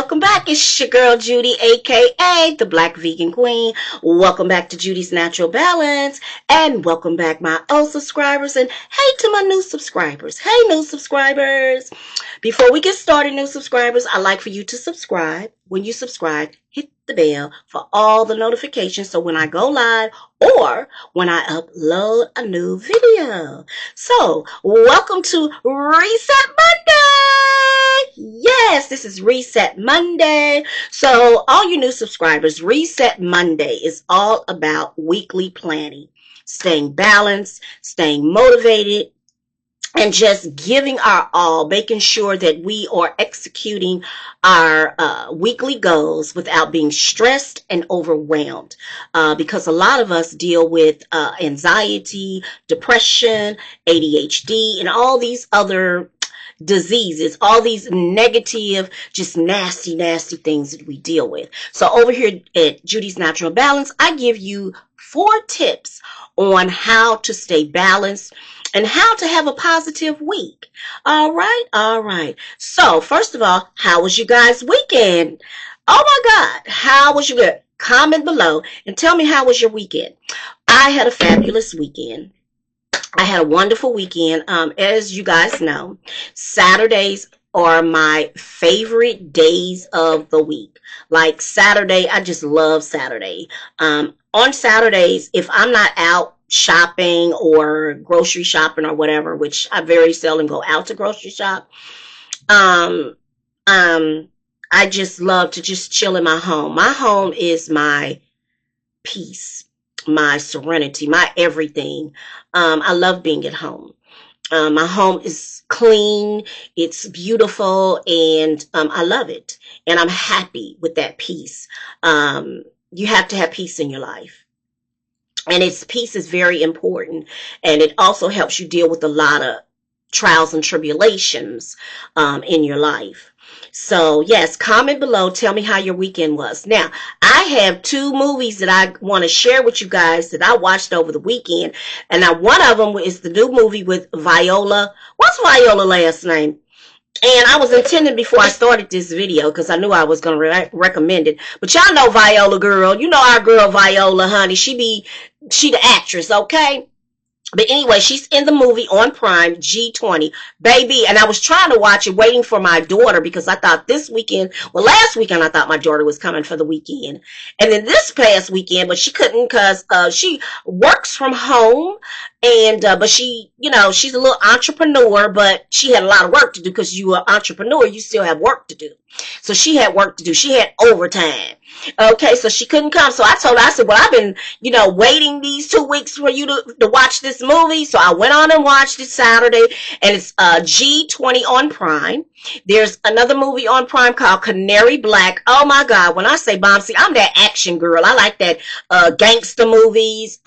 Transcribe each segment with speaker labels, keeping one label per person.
Speaker 1: welcome back. It's your girl Judy, aka the Black Vegan Queen. Welcome back to Judy's Natural Balance, and welcome back my old subscribers, and hey to my new subscribers. Hey, new subscribers. Before we get started, new subscribers, I'd like for you to subscribe. When you subscribe, hit the bell for all the notifications so when I go live or when I upload a new video. So, welcome to Reset Monday. Yes, this is Reset Monday. So, all you new subscribers, Reset Monday is all about weekly planning, staying balanced, staying motivated, and just giving our all, making sure that we are executing our weekly goals without being stressed and overwhelmed. Because a lot of us deal with anxiety, depression, ADHD, and all these other diseases, all these negative, just nasty, nasty things that we deal with. So over here at Judy's Natural Balance, I give you 4 tips on how to stay balanced and how to have a positive week. All right. So first of all, how was you guys' weekend? Oh my God, how was your weekend? Comment below and tell me how was your weekend. I had a fabulous weekend. I had a wonderful weekend. As you guys know, Saturdays are my favorite days of the week. Like Saturday, I just love Saturday. On Saturdays, if I'm not out shopping or grocery shopping or whatever, which I very seldom go out to grocery shop, I just love to just chill in my home. My home is my peace, my serenity, my everything. I love being at home. My home is clean, it's beautiful, and I love it. And I'm happy with that peace. You have to have peace in your life. And its peace is very important. And it also helps you deal with a lot of trials and tribulations in your life. So yes, comment below. Tell me how your weekend was. Now, I have 2 movies that I want to share with you guys that I watched over the weekend. And now one of them is the new movie with Viola. What's Viola's last name? And I was intending before I started this video, because I knew I was going to recommend it. But y'all know Viola, girl. You know our girl Viola, honey. She the actress, okay? But anyway, she's in the movie on Prime, G20, baby. And I was trying to watch it, waiting for my daughter, because I thought last weekend I thought my daughter was coming for the weekend. And then this past weekend, but she couldn't because she works from home. And, but she, she's a little entrepreneur, but she had a lot of work to do, because you are an entrepreneur, you still have work to do. So she had work to do. She had overtime. Okay, so she couldn't come. So I told her, I said, well, I've been, waiting these 2 weeks for you to watch this movie. So I went on and watched it Saturday, and it's G20 on Prime. There's another movie on Prime called Canary Black. Oh my God, when I say bomb, see, I'm that action girl. I like that gangster movies.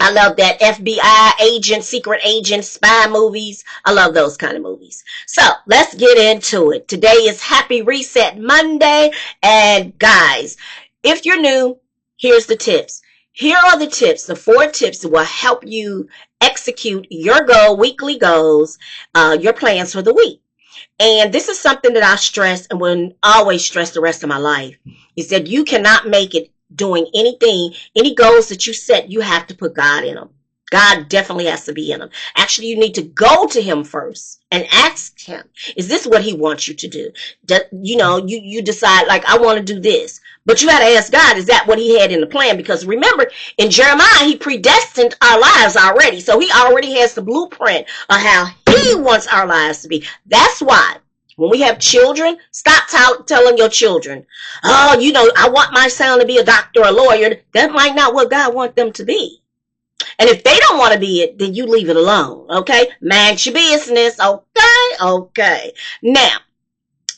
Speaker 1: I love that FBI agent, secret agent, spy movies. I love those kind of movies. So let's get into it. Today is Happy Reset Monday. And guys, if you're new, here's the tips. Here are the tips, the 4 tips that will help you execute your weekly goals, your plans for the week. And this is something that I stress and will always stress the rest of my life, is that you cannot make it doing anything, any goals that you set, you have to put God in them. God definitely has to be in them. Actually, you need to go to him first and ask him, is this what he wants you to do? You decide, like, I want to do this. But you got to ask God, is that what he had in the plan? Because remember, in Jeremiah, he predestined our lives already. So he already has the blueprint of how he wants our lives to be. That's why when we have children, stop telling your children, oh, I want my son to be a doctor or a lawyer. That might not what God wants them to be. And if they don't want to be it, then you leave it alone, okay? Mind your business, okay? Now,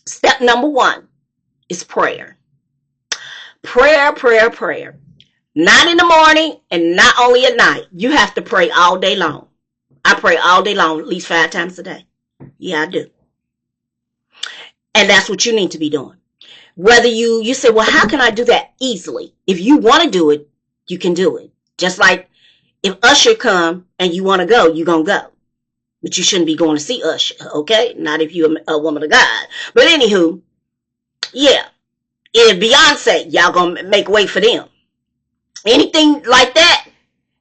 Speaker 1: step number 1 is prayer. Prayer. Not in the morning and not only at night. You have to pray all day long. I pray all day long, at least 5 times a day. Yeah, I do. And that's what you need to be doing. Whether you say, well, how can I do that easily? If you want to do it, you can do it. Just like if Usher come and you want to go, you're going to go. But you shouldn't be going to see Usher, okay? Not if you're a woman of God. But anywho, Yeah. If Beyonce, y'all gonna make way for them. Anything like that,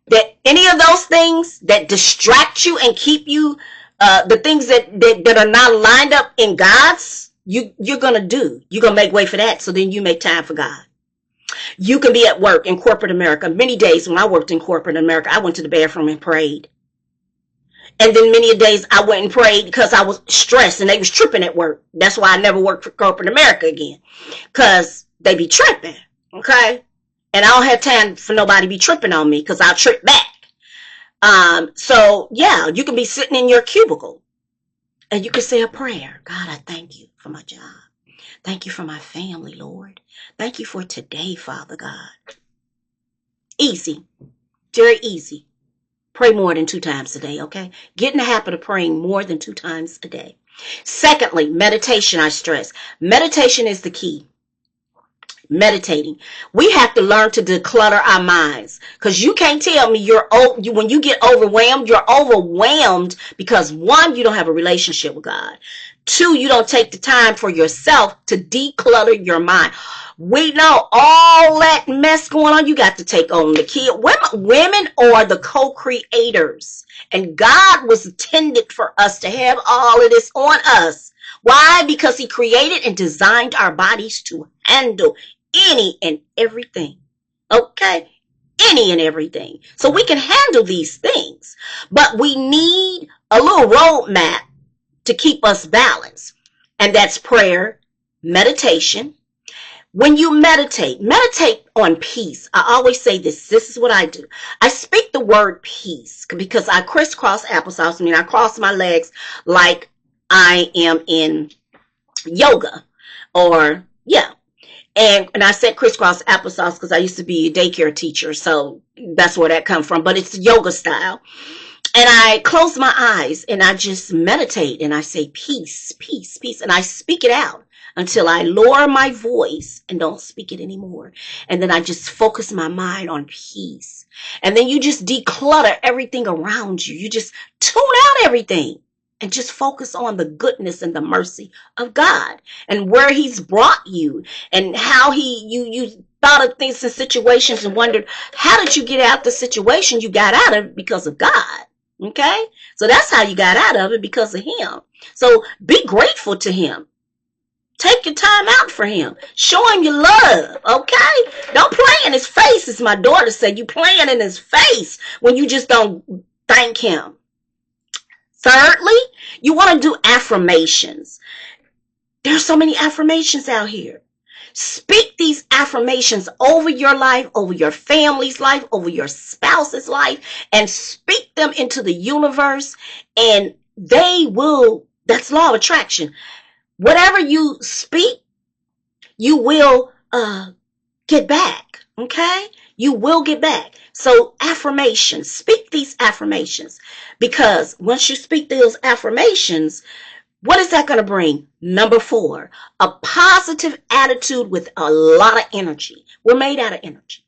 Speaker 1: that any of those things that distract you and keep you, the things that are not lined up in God's, you're gonna do. You're gonna make way for that. So then you make time for God. You can be at work in corporate America. Many days when I worked in corporate America, I went to the bathroom and prayed. And then many days I went and prayed because I was stressed and they was tripping at work. That's why I never worked for corporate America again. Because they be tripping. Okay? And I don't have time for nobody to be tripping on me because I'll trip back. So yeah, you can be sitting in your cubicle and you can say a prayer. God, I thank you for my job. Thank you for my family, Lord. Thank you for today, Father God. Easy. Very easy. Pray more than 2 times a day, okay? Get in the habit of praying more than 2 times a day. Secondly, meditation, I stress. Meditation is the key. Meditating. We have to learn to declutter our minds, because you can't tell me when you get overwhelmed, you're overwhelmed because 1, you don't have a relationship with God. 2, you don't take the time for yourself to declutter your mind. We know all that mess going on. You got to take on the kid. Women are the co-creators, and God was intended for us to have all of this on us. Why? Because he created and designed our bodies to handle any and everything. Okay? Any and everything. So we can handle these things. But we need a little roadmap to keep us balanced. And that's prayer, meditation. When you meditate on peace. I always say this. This is what I do. I speak the word peace because I crisscross applesauce. I cross my legs like I am in yoga. Or, yeah. And I said crisscross applesauce because I used to be a daycare teacher. So that's where that comes from. But it's yoga style. And I close my eyes and I just meditate and I say peace, peace, peace. And I speak it out until I lower my voice and don't speak it anymore. And then I just focus my mind on peace. And then you just declutter everything around you. You just tune out everything and just focus on the goodness and the mercy of God and where he's brought you and how you thought of things and situations and wondered, how did you get out the situation? You got out of it because of God. Okay? So that's how you got out of it, because of him. So be grateful to him. Take your time out for him. Show him your love, okay? Don't play in his face, as my daughter said. You playing in his face when you just don't thank him. Thirdly, you want to do affirmations. There's so many affirmations out here. Speak these affirmations over your life, over your family's life, over your spouse's life, and speak them into the universe, and they will, that's law of attraction. Whatever you speak, you will get back, okay? You will get back. So affirmations, speak these affirmations, because once you speak those affirmations, what is that going to bring? Number 4, a positive attitude with a lot of energy. We're made out of energy.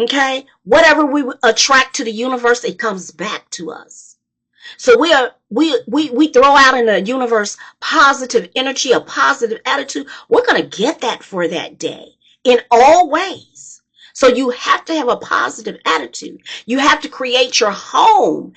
Speaker 1: Okay? Whatever we attract to the universe, it comes back to us. So we throw out in the universe positive energy, a positive attitude. We're going to get that for that day in all ways. So you have to have a positive attitude. You have to create your home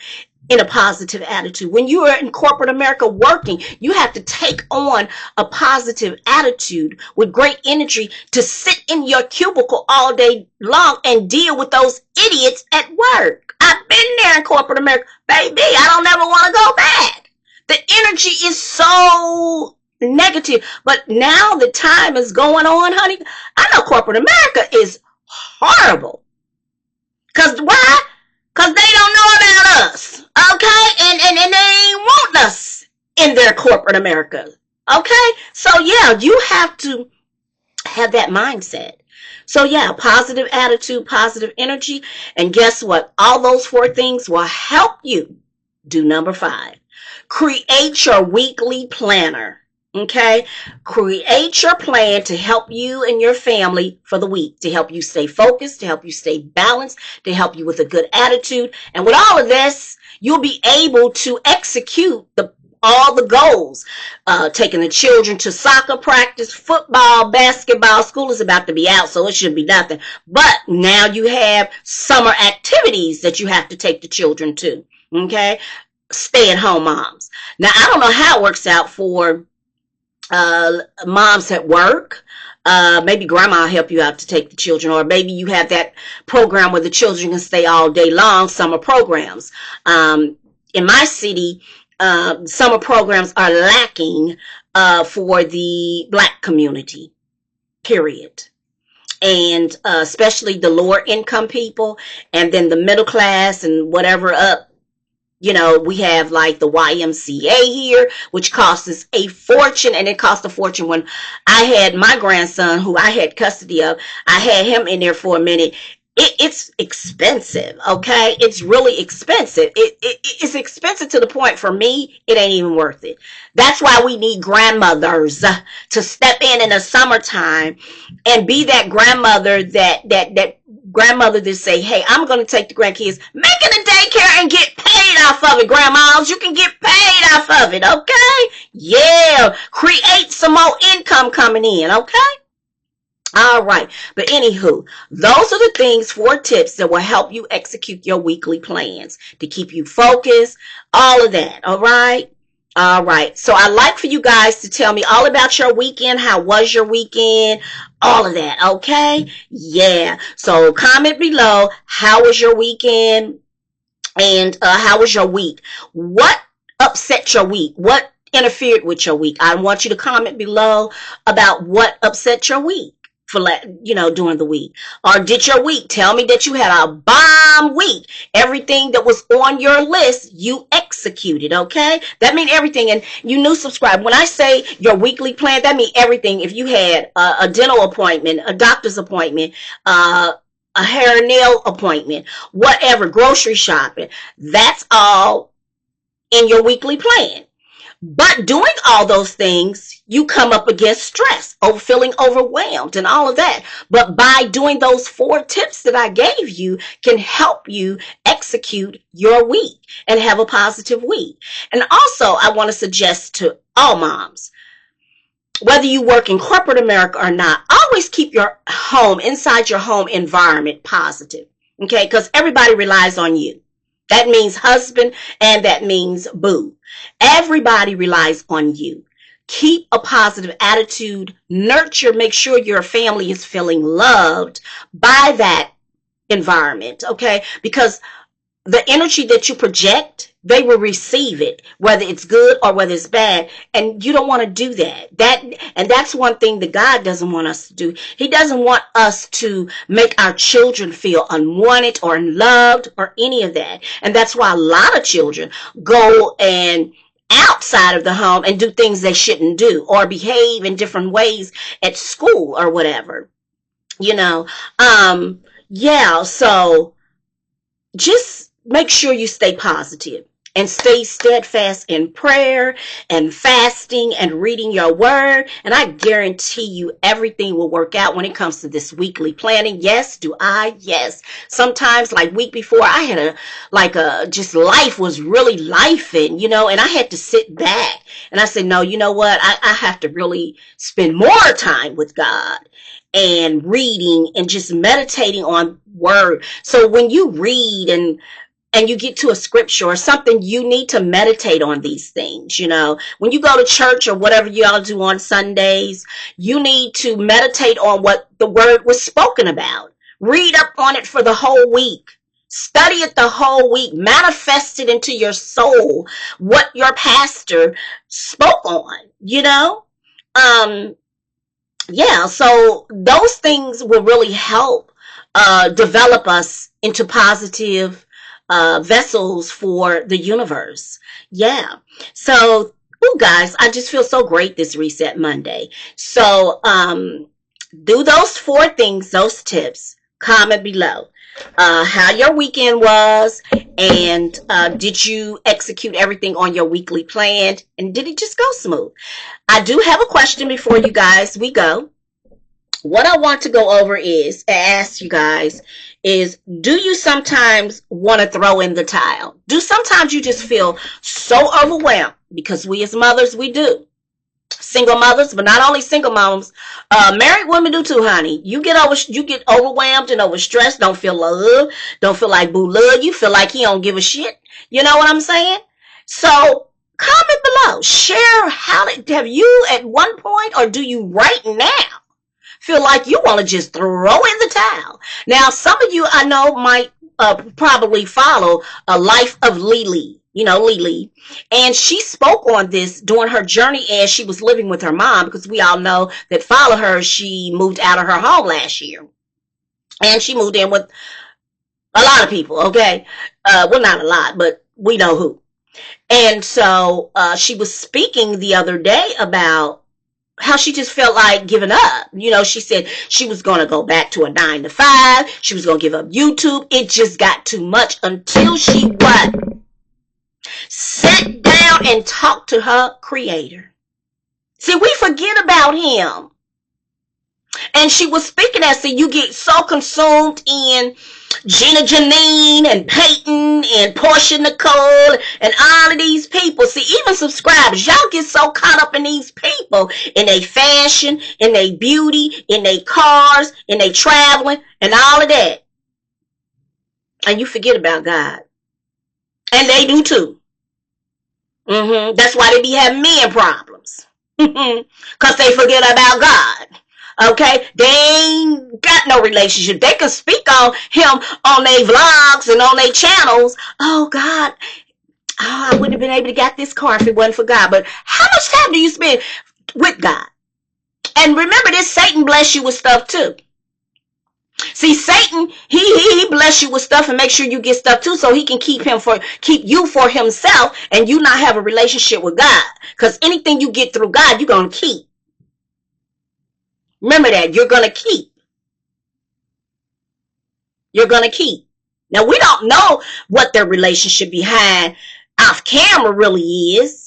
Speaker 1: in a positive attitude. When you are in corporate America working, you have to take on a positive attitude with great energy to sit in your cubicle all day long and deal with those idiots at work. I've been there in corporate America. Baby, I don't ever want to go back. The energy is so negative. But now the time is going on, honey. I know corporate America is horrible. Because why? Because they don't know about us, okay? And they ain't want us in their corporate America, okay? So, yeah, you have to have that mindset. So, yeah, positive attitude, positive energy. And guess what? All those 4 things will help you do number 5. Create your weekly planner. Okay, create your plan to help you and your family for the week, to help you stay focused, to help you stay balanced, to help you with a good attitude. And with all of this, you'll be able to execute all the goals. Taking the children to soccer practice, football, basketball. School is about to be out, so it should be nothing. But now you have summer activities that you have to take the children to. Okay? Stay-at-home moms. Now, I don't know how it works out for moms at work. Maybe grandma will help you out to take the children, or maybe you have that program where the children can stay all day long, summer programs. In my city, summer programs are lacking for the Black community, period. And especially the lower income people, and then the middle class and whatever up. You know, we have like the YMCA here, which costs us a fortune, and it cost a fortune when I had my grandson, who I had custody of. I had him in there for a minute. It's expensive, okay? It's really expensive. It's expensive to the point, for me, it ain't even worth it. That's why we need grandmothers to step in the summertime and be that grandmother, that grandmother that say, hey, I'm going to take the grandkids, make it a daycare and get paid off of it, grandmas. You can get paid off of it, okay? Yeah, create some more income coming in, okay? All right. But anywho, those are the things, 4 tips that will help you execute your weekly plans to keep you focused, all of that. All right. All right. So I'd like for you guys to tell me all about your weekend. How was your weekend? All of that. Okay. Yeah. So comment below. How was your weekend? And how was your week? What upset your week? What interfered with your week? I want you to comment below about what upset your week for, during the week. Or did your week tell me that you had a bomb week? Everything that was on your list, you executed, okay? That means everything. And you new subscribe. When I say your weekly plan, that means everything. If you had a dental appointment, a doctor's appointment, a hair and nail appointment, whatever, grocery shopping, that's all in your weekly plan. But doing all those things, you come up against stress, feeling overwhelmed and all of that. But by doing those 4 tips that I gave you can help you execute your week and have a positive week. And also, I want to suggest to all moms, whether you work in corporate America or not, always keep your home, inside your home environment, positive. Okay? Because everybody relies on you. That means husband, and that means boo. Everybody relies on you. Keep a positive attitude. Nurture. Make sure your family is feeling loved by that environment. Okay? Because the energy that you project, they will receive it, whether it's good or whether it's bad. And you don't want to do that. That's one thing that God doesn't want us to do. He doesn't want us to make our children feel unwanted or unloved or any of that. And that's why a lot of children go and outside of the home and do things they shouldn't do, or behave in different ways at school or whatever. Yeah, so just make sure you stay positive and stay steadfast in prayer and fasting and reading your word. And I guarantee you everything will work out when it comes to this weekly planning. Yes, do I? Yes. Sometimes, like week before, I had just life was really lifing, and I had to sit back and I said, no, you know what? I have to really spend more time with God and reading and just meditating on word. So when you read and you get to a scripture or something, you need to meditate on these things. When you go to church or whatever y'all do on Sundays, you need to meditate on what the word was spoken about. Read up on it for the whole week. Study it the whole week. Manifest it into your soul, what your pastor spoke on, Yeah, so those things will really help develop us into positive vessels for the universe. Yeah. So, guys, I just feel so great this Reset Monday. So, do those 4 things, those tips. Comment below how your weekend was, and did you execute everything on your weekly plan, and did it just go smooth? I do have a question before you guys we go. What I want to go over is ask you guys is, do you sometimes want to throw in the towel? Do sometimes you just feel so overwhelmed because we as mothers, we do. Single mothers, but not only single moms, married women do too, honey. You get overwhelmed and overstressed, don't feel love, don't feel like boo love you, feel like he don't give a shit. You know what I'm saying? So comment below, share how have you at one point, or do you right now feel like you want to just throw in the towel? Now, some of you I know might probably follow a Life of Lily. You know, Lily. And she spoke on this during her journey as she was living with her mom, because we all know that follow her, she moved out of her home last year. And she moved in with a lot of people, okay? Well, not a lot, but we know who. And so she was speaking the other day about how she just felt like giving up. You know, she said she was going to go back to a 9-to-5. She was going to give up YouTube. It just got too much until she what? Sat down and talked to her creator. See, we forget about him. And she was speaking as, see, you get so consumed in Gina Janine and Peyton and Portia Nicole and all of these people. See, even subscribers, y'all get so caught up in these people, in their fashion, in their beauty, in their cars, in their traveling, and all of that. And you forget about God. And they do too. That's why they be having men problems. Because they forget about God. Okay? They ain't got no relationship. They can speak on him on their vlogs and on their channels. Oh, God. Oh, I wouldn't have been able to get this car if it wasn't for God. But how much time do you spend with God? And remember this, Satan bless you with stuff too. See, Satan, he bless you with stuff and make sure you get stuff too, so he can keep you for himself, and you not have a relationship with God. Because anything you get through God, you're going to keep. Remember that. You're going to keep. You're going to keep. Now, we don't know what their relationship behind off camera really is.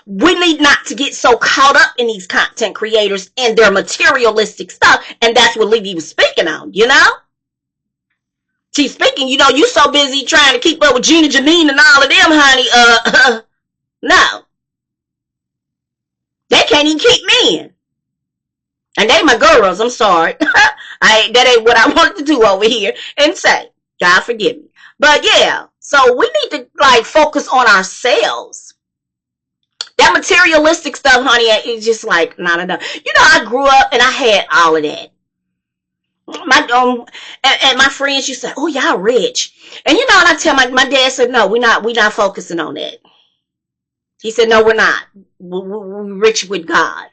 Speaker 1: We need not to get so caught up in these content creators and their materialistic stuff. And that's what Levy was speaking on, you know? She's speaking, you know, you so busy trying to keep up with Gina Janine and all of them, honey. No. They can't even keep me in. And they my girls, I'm sorry. That ain't what I wanted to do over here and say. God forgive me. But yeah, so we need to like focus on ourselves. That materialistic stuff, honey, is just like not enough. You know, I grew up and I had all of that. And my friends used to say, "Oh, y'all rich." And you know, and I tell my dad said, "No, we're not focusing on that." He said, "No, we're not. We're rich with God."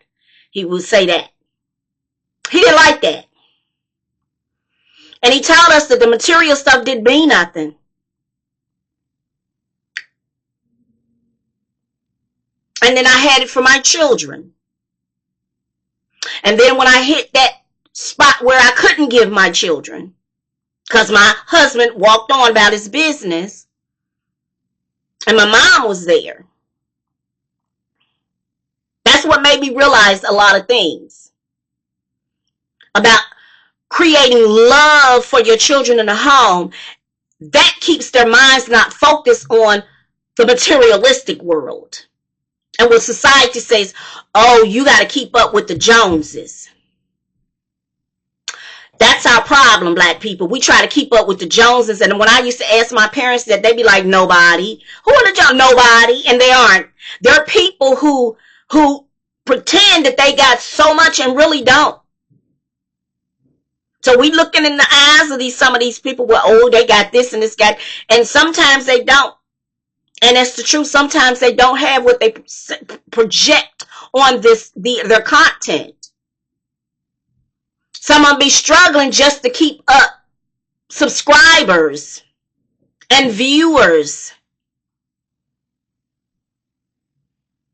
Speaker 1: He would say that. He didn't like that. And he told us that the material stuff didn't mean nothing. And then I had it for my children. And then when I hit that spot where I couldn't give my children, because my husband walked on about his business, and my mom was there. That's what made me realize a lot of things about creating love for your children in the home. That keeps their minds not focused on the materialistic world. And what society says, oh, you got to keep up with the Joneses. That's our problem, black people. We try to keep up with the Joneses. And when I used to ask my parents that, they'd be like, nobody. Who are the Joneses? Nobody. And they aren't. There are people who pretend that they got so much and really don't. So we looking in the eyes of some of these people, well, oh, they got this and this guy. And sometimes they don't. And that's the truth. Sometimes they don't have what they project on their content. Some of them be struggling just to keep up subscribers and viewers.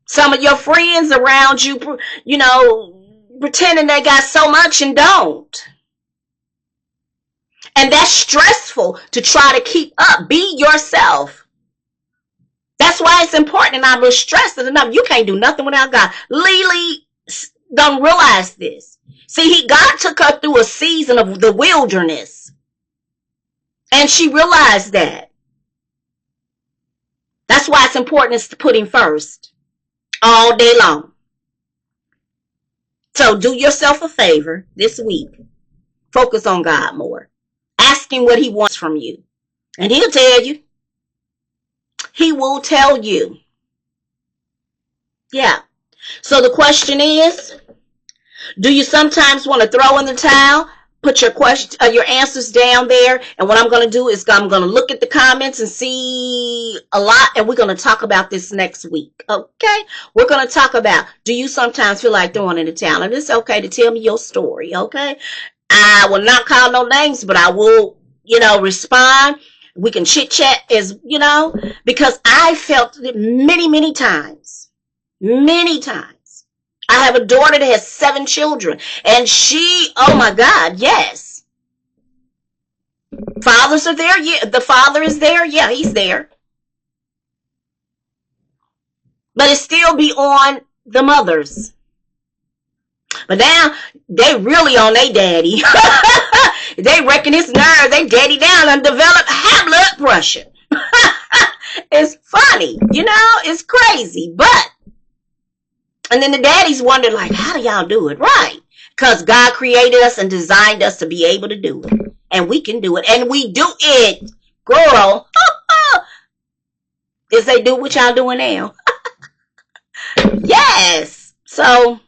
Speaker 1: Some of your friends around you, you know, pretending they got so much and don't. And that's stressful to try to keep up. Be yourself. That's why it's important, and I will stress it enough. You can't do nothing without God. Lily don't realize this. See, God took her through a season of the wilderness. And she realized that. That's why it's important is to put him first all day long. So do yourself a favor this week. Focus on God more. Ask him what he wants from you. And he'll tell you. He will tell you. Yeah. So the question is, do you sometimes want to throw in the towel? Put your answers down there, and what I'm going to do is I'm going to look at the comments and see a lot, and we're going to talk about this next week. Okay, we're going to talk about, do you sometimes feel like throwing in the towel? And it's okay to tell me your story. Okay, I will not call no names, but I will, respond. We can chit chat, as because I felt it many times. I have a daughter that has 7 children, and oh my God, yes. Fathers are there. Yeah, the father is there. Yeah, he's there. But it still be on the mothers. But now they really on their daddy. They reckon it's nerve. They daddy down and develop high blood pressure. It's funny, it's crazy, but. And then the daddies wonder, like, how do y'all do it? Right. Because God created us and designed us to be able to do it. And we can do it. And we do it, girl. Is they do what y'all doing now? Yes. So,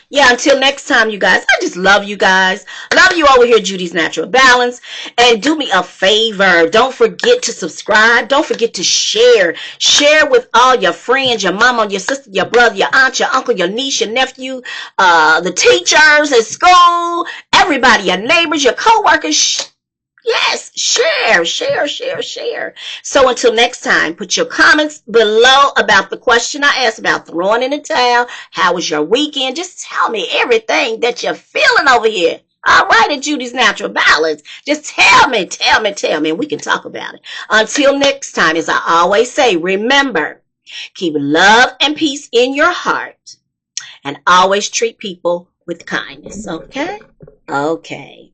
Speaker 1: yeah, until next time, you guys. I just love you guys. Love you over here, Judy's Natural Balance. And do me a favor. Don't forget to subscribe. Don't forget to share. Share with all your friends, your mama, your sister, your brother, your aunt, your uncle, your niece, your nephew, the teachers at school, everybody, your neighbors, your co-workers. Yes, share. So until next time, put your comments below about the question I asked about throwing in the towel. How was your weekend? Just tell me everything that you're feeling over here. All right, at Judy's Natural Balance. Just tell me, and we can talk about it. Until next time, as I always say, remember, keep love and peace in your heart and always treat people with kindness, okay? Okay.